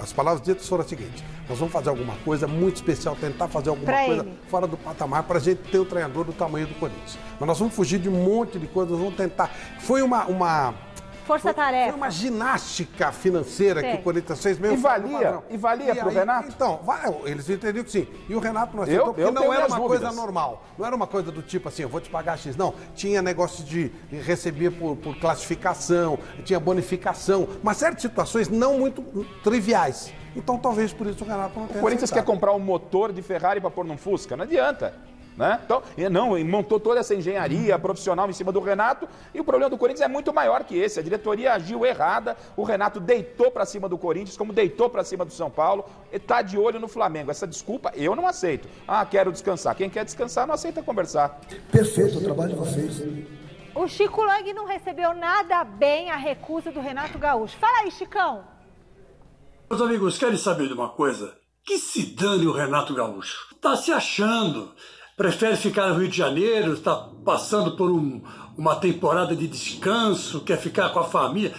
as palavras ditas foram as seguintes: nós vamos fazer alguma coisa muito especial, tentar fazer alguma coisa fora do patamar para a gente ter um treinador do tamanho do Corinthians. Mas nós vamos fugir de um monte de coisas, nós vamos tentar. Foi uma força-tarefa. Foi uma ginástica financeira que o Corinthians fez mesmo. E valia pro Renato? Então, eles entendiam que sim. E o Renato não aceitou, porque não era uma coisa normal. Não era uma coisa do tipo assim, eu vou te pagar X. Não, tinha negócio de receber por classificação, tinha bonificação, mas certas situações não muito triviais. Então, talvez por isso o Renato não tenha O Corinthians quer comprar um motor de Ferrari para pôr num Fusca? Não adianta. Né? Então, ele montou toda essa engenharia profissional em cima do Renato e o problema do Corinthians é muito maior que esse. A diretoria agiu errada, o Renato deitou para cima do Corinthians, como deitou para cima do São Paulo, está de olho no Flamengo. Essa desculpa eu não aceito. Quero descansar. Quem quer descansar não aceita conversar. Perfeito o trabalho de vocês. O Chico Lang não recebeu nada bem a recusa do Renato Gaúcho. Fala aí, Chicão. Meus amigos, querem saber de uma coisa? Que se dane o Renato Gaúcho. Tá se achando. Prefere ficar no Rio de Janeiro, está passando por uma temporada de descanso, quer ficar com a família.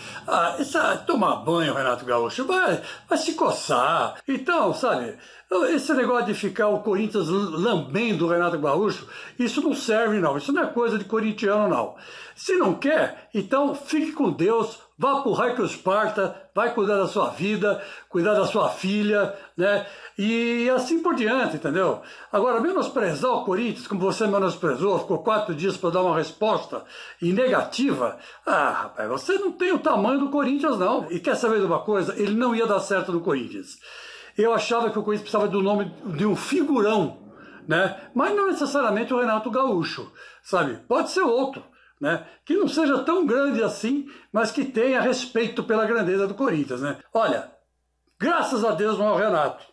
Tomar banho, Renato Gaúcho, vai se coçar. Então, sabe, esse negócio de ficar o Corinthians lambendo o Renato Gaúcho, isso não serve não, isso não é coisa de corintiano não. Se não quer, então fique com Deus, vá pro raio que os parta, vai cuidar da sua vida, cuidar da sua filha, né? E assim por diante, entendeu? Agora, menosprezar o Corinthians, como você menosprezou, ficou 4 dias para dar uma resposta e negativa. Rapaz, você não tem o tamanho do Corinthians, não. E quer saber de uma coisa? Ele não ia dar certo no Corinthians. Eu achava que o Corinthians precisava do nome de um figurão, né? Mas não necessariamente o Renato Gaúcho, sabe? Pode ser outro, né? Que não seja tão grande assim, mas que tenha respeito pela grandeza do Corinthians, né? Olha, graças a Deus não é o Renato.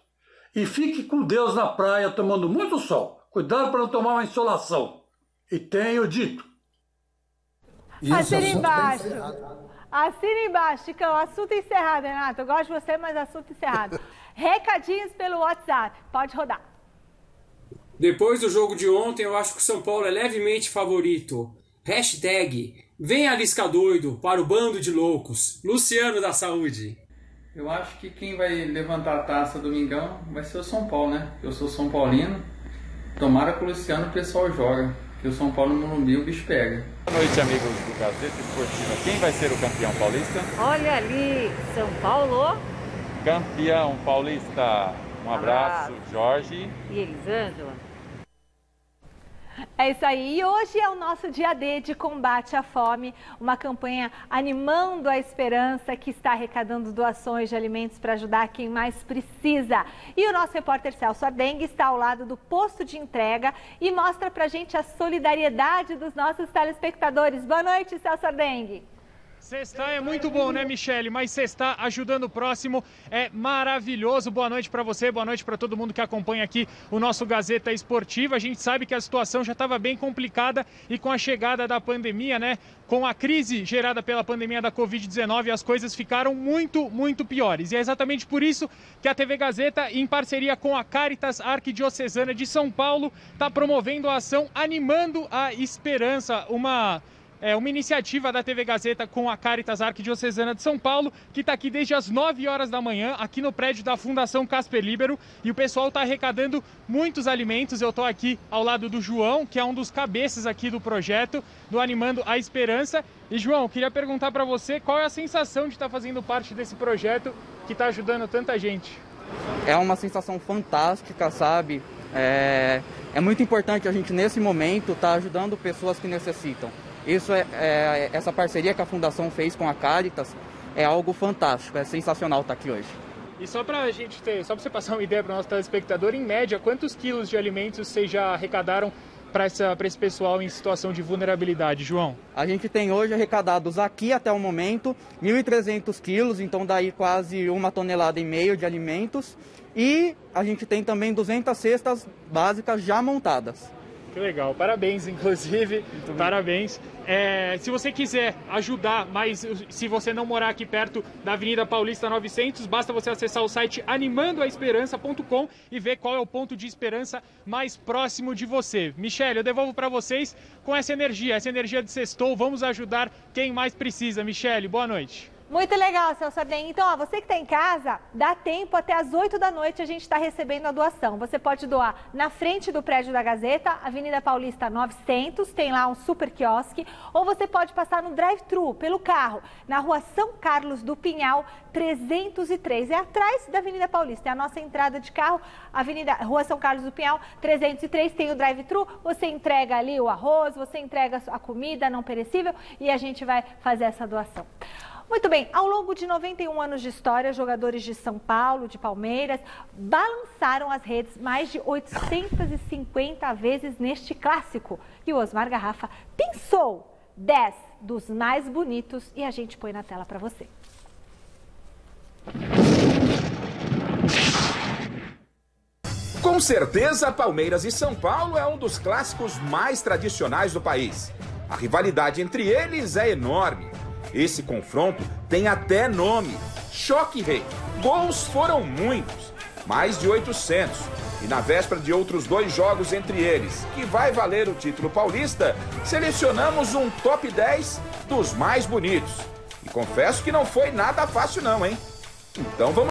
E fique com Deus na praia tomando muito sol. Cuidado para não tomar uma insolação. E tenho dito. Assina embaixo. Assina embaixo, Chicão. Assunto encerrado, Renato. Eu gosto de você, mas assunto encerrado. Recadinhos pelo WhatsApp. Pode rodar. Depois do jogo de ontem, eu acho que o São Paulo é levemente favorito. #Venha Lisca doido para o bando de loucos. Luciano da Saúde. Eu acho que quem vai levantar a taça domingão vai ser o São Paulo, né? Eu sou São Paulino. Tomara que o Luciano o pessoal joga. Que o São Paulo no Morumbi o bicho pega. Boa noite, amigos do Gazeta Esportiva. Quem vai ser o campeão paulista? Olha ali, São Paulo. Campeão paulista. Um abraço, Jorge. E Elisângela. É isso aí. E hoje é o nosso dia D de combate à fome, uma campanha animando a esperança que está arrecadando doações de alimentos para ajudar quem mais precisa. E o nosso repórter Celso Ardengue está ao lado do posto de entrega e mostra pra gente a solidariedade dos nossos telespectadores. Boa noite, Celso Ardengue. Cestar é muito bom, né, Michele? Mas cestar ajudando o próximo é maravilhoso. Boa noite para você, boa noite para todo mundo que acompanha aqui o nosso Gazeta Esportiva. A gente sabe que a situação já estava bem complicada e com a chegada da pandemia, né, com a crise gerada pela pandemia da Covid-19, as coisas ficaram muito piores. E é exatamente por isso que a TV Gazeta, em parceria com a Caritas Arquidiocesana de São Paulo, está promovendo a ação Animando a Esperança, uma iniciativa da TV Gazeta com a Caritas Arquidiocesana de São Paulo, que está aqui desde as 9 horas da manhã, aqui no prédio da Fundação Casper Libero, e o pessoal está arrecadando muitos alimentos. Eu estou aqui ao lado do João, que é um dos cabeças aqui do projeto, do Animando a Esperança. E, João, eu queria perguntar para você qual é a sensação de estar fazendo parte desse projeto que está ajudando tanta gente. É uma sensação fantástica, sabe? É muito importante a gente, nesse momento, estar ajudando pessoas que necessitam. Isso essa parceria que a Fundação fez com a Caritas é algo fantástico, é sensacional estar aqui hoje. E só pra gente ter, só pra você passar uma ideia para o nosso telespectador, em média, quantos quilos de alimentos vocês já arrecadaram para esse pessoal em situação de vulnerabilidade, João? A gente tem hoje arrecadados aqui até o momento 1.300 quilos, então daí quase 1,5 toneladas de alimentos. E a gente tem também 200 cestas básicas já montadas. Que legal, parabéns, inclusive, parabéns. Se você quiser ajudar, mas se você não morar aqui perto da Avenida Paulista 900, basta você acessar o site animandoaesperança.com e ver qual é o ponto de esperança mais próximo de você. Michele, eu devolvo para vocês com essa energia de sextou. Vamos ajudar quem mais precisa. Michele, boa noite. Muito legal, seu Sarden. Então, você que está em casa, dá tempo, até às 8 da noite a gente está recebendo a doação. Você pode doar na frente do prédio da Gazeta, Avenida Paulista 900, tem lá um super quiosque, ou você pode passar no drive-thru, pelo carro, na rua São Carlos do Pinhal, 303. É atrás da Avenida Paulista, é a nossa entrada de carro, Rua São Carlos do Pinhal, 303, tem o drive-thru, você entrega ali o arroz, você entrega a comida não perecível e a gente vai fazer essa doação. Muito bem, ao longo de 91 anos de história, jogadores de São Paulo, de Palmeiras, balançaram as redes mais de 850 vezes neste clássico. E o Osmar Garrafa pensou 10 dos mais bonitos e a gente põe na tela para você. Com certeza, Palmeiras e São Paulo é um dos clássicos mais tradicionais do país. A rivalidade entre eles é enorme. Esse confronto tem até nome, Choque Rei. Gols foram muitos, mais de 800. E na véspera de outros 2 jogos entre eles, que vai valer o título paulista, selecionamos um top 10 dos mais bonitos. E confesso que não foi nada fácil não, hein? Então vamos...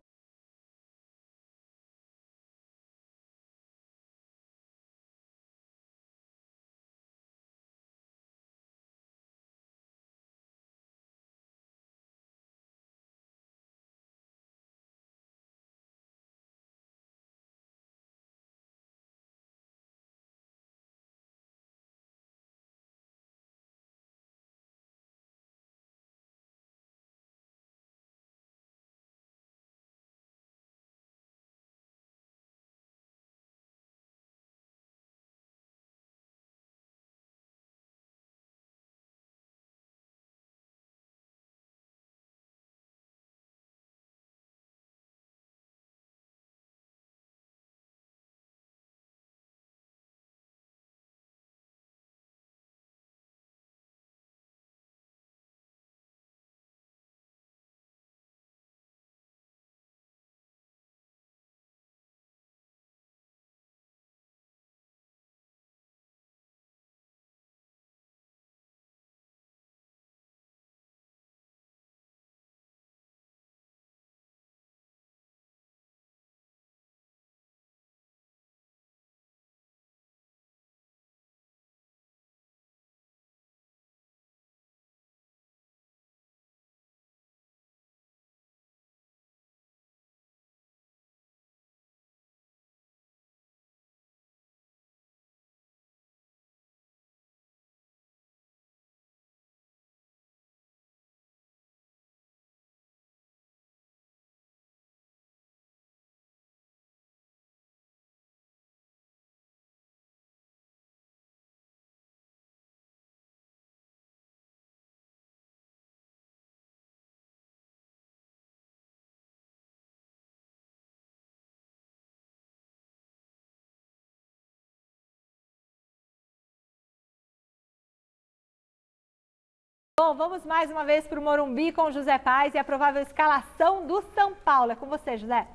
Bom, vamos mais uma vez para o Morumbi com o José Paz e a provável escalação do São Paulo. É com você, José.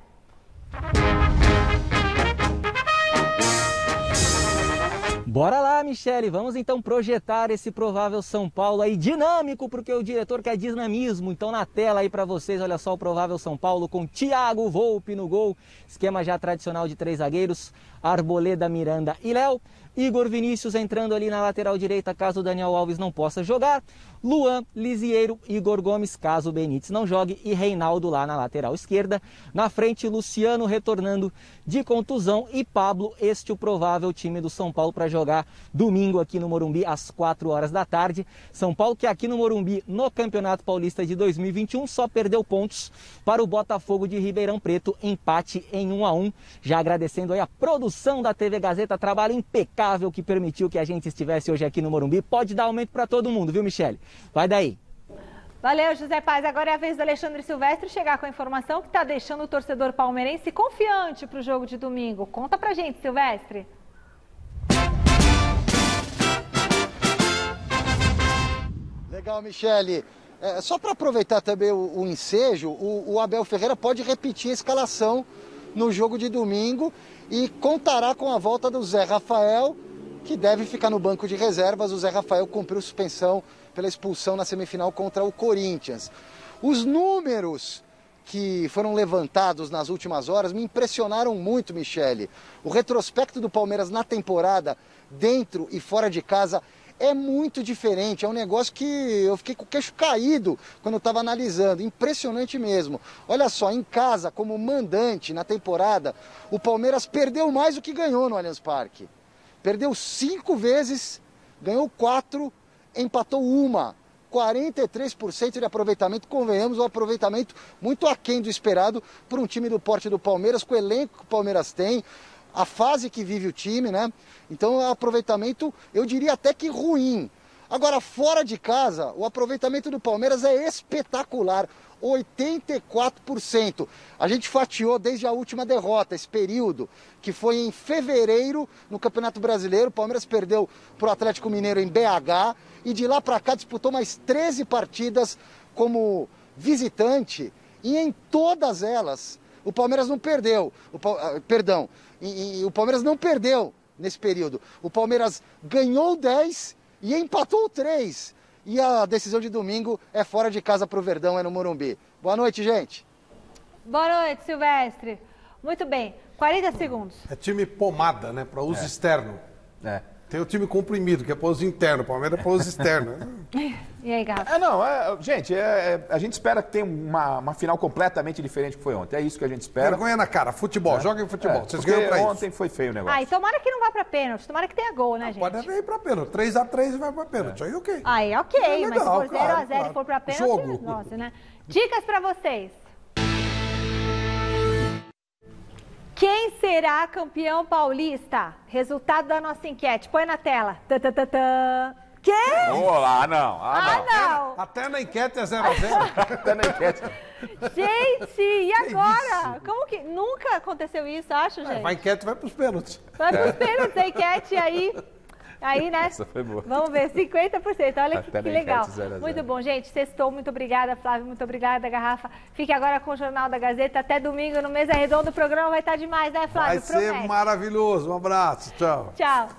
Bora lá, Michele, vamos então projetar esse provável São Paulo aí dinâmico, porque o diretor quer dinamismo. Então na tela aí para vocês, olha só o provável São Paulo com Thiago Volpi no gol, esquema já tradicional de 3 zagueiros, Arboleda, Miranda e Léo. Igor Vinícius entrando ali na lateral direita caso o Daniel Alves não possa jogar. Luan, Lisieiro, Igor Gomes, caso Benítez não jogue, e Reinaldo lá na lateral esquerda. Na frente, Luciano retornando de contusão e Pablo, este o provável time do São Paulo para jogar domingo aqui no Morumbi às 4 horas da tarde. São Paulo que aqui no Morumbi, no Campeonato Paulista de 2021, só perdeu pontos para o Botafogo de Ribeirão Preto, empate em 1-1. Já agradecendo aí a produção da TV Gazeta, trabalho impecável que permitiu que a gente estivesse hoje aqui no Morumbi. Pode dar aumento para todo mundo, viu, Michele? Vai daí. Valeu, José Paz. Agora é a vez do Alexandre Silvestre chegar com a informação que está deixando o torcedor palmeirense confiante para o jogo de domingo. Conta pra gente, Silvestre. Legal, Michele. Só para aproveitar também o ensejo, o Abel Ferreira pode repetir a escalação no jogo de domingo e contará com a volta do Zé Rafael, que deve ficar no banco de reservas. O Zé Rafael cumpriu suspensão pela expulsão na semifinal contra o Corinthians. Os números que foram levantados nas últimas horas me impressionaram muito, Michele. O retrospecto do Palmeiras na temporada, dentro e fora de casa, é muito diferente. É um negócio que eu fiquei com o queixo caído quando eu estava analisando. Impressionante mesmo. Olha só, em casa, como mandante na temporada, o Palmeiras perdeu mais do que ganhou no Allianz Parque. Perdeu 5 vezes, ganhou 4, empatou 1. 43% de aproveitamento, convenhamos, um aproveitamento muito aquém do esperado por um time do porte do Palmeiras, com o elenco que o Palmeiras tem, a fase que vive o time, né? Então, o aproveitamento, eu diria até que ruim. Agora, fora de casa, o aproveitamento do Palmeiras é espetacular, 84%. A gente fatiou desde a última derrota, esse período, que foi em fevereiro, no Campeonato Brasileiro. O Palmeiras perdeu para o Atlético Mineiro em BH e de lá para cá disputou mais 13 partidas como visitante e em todas elas o Palmeiras não perdeu. O Palmeiras não perdeu nesse período. O Palmeiras ganhou 10 e empatou 3. E a decisão de domingo é fora de casa para o Verdão, é no Morumbi. Boa noite, gente. Boa noite, Silvestre. Muito bem, 40 segundos. É time pomada, né? Para uso externo. Tem o time comprimido, que é para uso interno. O Palmeiras é para uso externo. E aí, Garrafa? Gente, a gente espera que tenha uma final completamente diferente que foi ontem. É isso que a gente espera. Vergonha na cara, futebol, joguem futebol. Vocês ganham pra ontem isso. Foi feio o negócio. E tomara que não vá pra pênalti, tomara que tenha gol, né, gente? Pode até ir pra pênalti, 3-3 e vai pra pênalti, aí ok. Aí ok, É legal, mas se for 0-0 claro. e for pra pênalti, Jogo. nossa, né? Dicas pra vocês. Quem será campeão paulista? Resultado da nossa enquete. Põe na tela. Quem? Olá, não. Não. Até na enquete é 0-0. Até na enquete. Gente, e agora? Como que nunca aconteceu isso, acho, gente? A enquete vai pros pênaltis. Vai pros pênaltis, a enquete aí, né? Essa foi boa. Vamos ver, 50%. Olha que legal. 0-0. Muito bom, gente. Sextou. Muito obrigada, Flávio. Muito obrigada, Garrafa. Fique agora com o Jornal da Gazeta. Até domingo, no Mesa Redonda. O programa vai estar demais, né, Flávio? Vai ser maravilhoso. Um abraço. Tchau. Tchau.